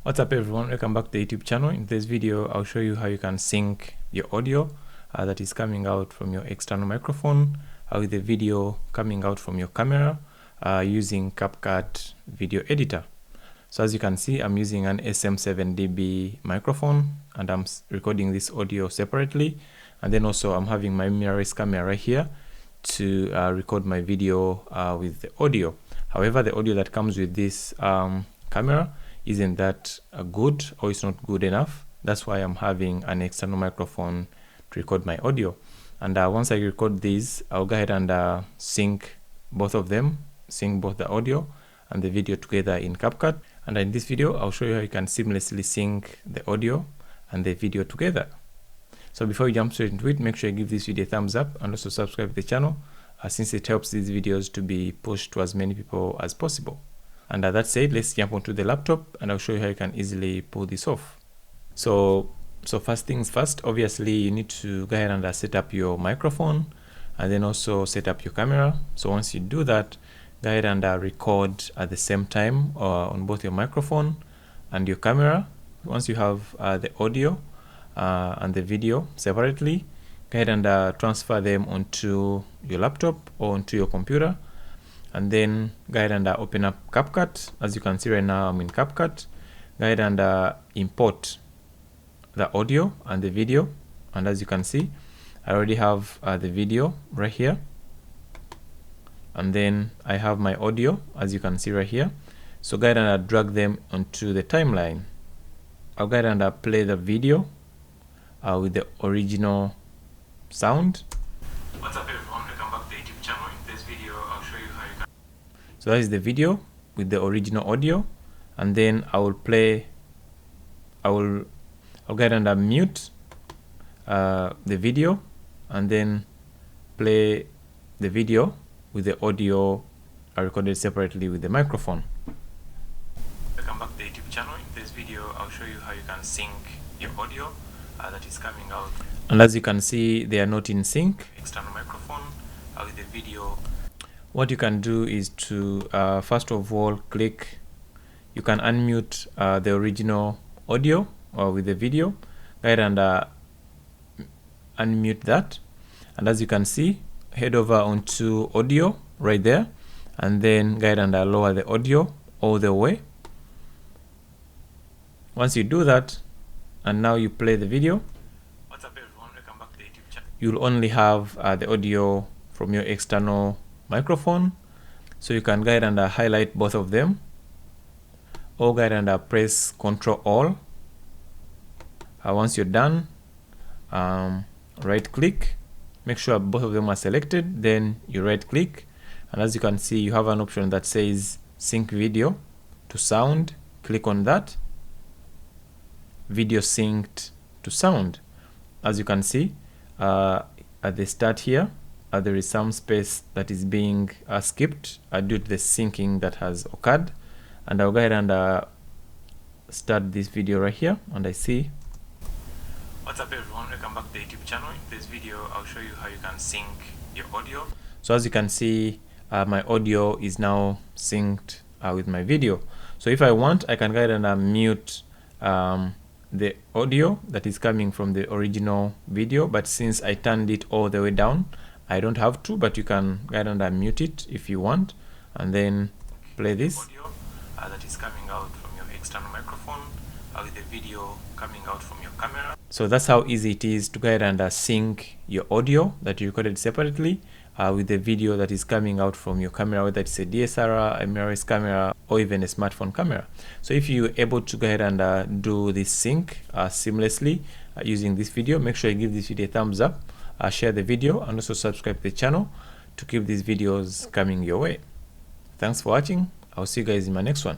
What's up everyone, welcome back to the YouTube channel. In this video I'll show you how you can sync your audio that is coming out from your external microphone with the video coming out from your camera using CAPCUT video editor. So as you can see, I'm using an SM7dB microphone and I'm recording this audio separately, and then also I'm having my mirrorless camera right here to record my video with the audio. However, the audio that comes with this camera isn't that good, or it's not good enough. That's why I'm having an external microphone to record my audio. And once I record these, I'll go ahead and sync both of them, sync both the audio and the video together in CAPCUT. And in this video, I'll show you how you can seamlessly sync the audio and the video together. So before you jump straight into it, make sure you give this video a thumbs up and also subscribe to the channel since it helps these videos to be pushed to as many people as possible. And that said, let's jump onto the laptop and I'll show you how you can easily pull this off. So first things first, obviously you need to go ahead and set up your microphone and then also set up your camera. So once you do that, go ahead and record at the same time on both your microphone and your camera. Once you have the audio and the video separately, go ahead and transfer them onto your laptop or onto your computer. And then go ahead and open up CAPCUT. As you can see right now, I'm in CAPCUT. Go ahead and import the audio and the video. And as you can see, I already have the video right here. And then I have my audio, as you can see right here. So go ahead and drag them onto the timeline. I'll go ahead and play the video with the original sound. What's up everyone, welcome back to the YouTube channel. In this video I'll show you how you can. So that is the video with the original audio, and then I will play, I'll go ahead and mute the video and then play the video with the audio recorded separately with the microphone. Welcome back to the YouTube channel. In this video I'll show you how you can sync your audio that is coming out. And as you can see, they are not in sync. External microphone with the video. What you can do is to first of all click, you can unmute the original audio with the video. Go ahead and unmute that, and as you can see, head over onto audio right there, and then go ahead and lower the audio all the way. Once you do that, and now you play the video, what's up everyone, welcome back to the YouTube channel. You'll only have the audio from your external microphone, so you can go ahead and highlight both of them, or go ahead and press Ctrl All. Once you're done, right click, make sure both of them are selected, then you right click, and as you can see, you have an option that says sync video to sound. Click on that. Video synced to sound. As you can see, at the start here, there is some space that is being skipped due to the syncing that has occurred. And I'll go ahead and start this video right here, and I see. What's up everyone, welcome back to the YouTube channel. In this video I'll show you how you can sync your audio. So as you can see, my audio is now synced with my video. So if I want, I can go ahead and mute the audio that is coming from the original video, but since I turned it all the way down, I don't have to, but you can go ahead and unmute it if you want, and then play this audio that is coming out from your external microphone with the video coming out from your camera. So that's how easy it is to go ahead and sync your audio that you recorded separately with the video that is coming out from your camera, whether it's a DSLR, a mirrorless camera, or even a smartphone camera. So if you're able to go ahead and do this sync seamlessly using this video, make sure you give this video a thumbs up, share the video, and also subscribe to the channel to keep these videos coming your way. Thanks for watching. I'll see you guys in my next one.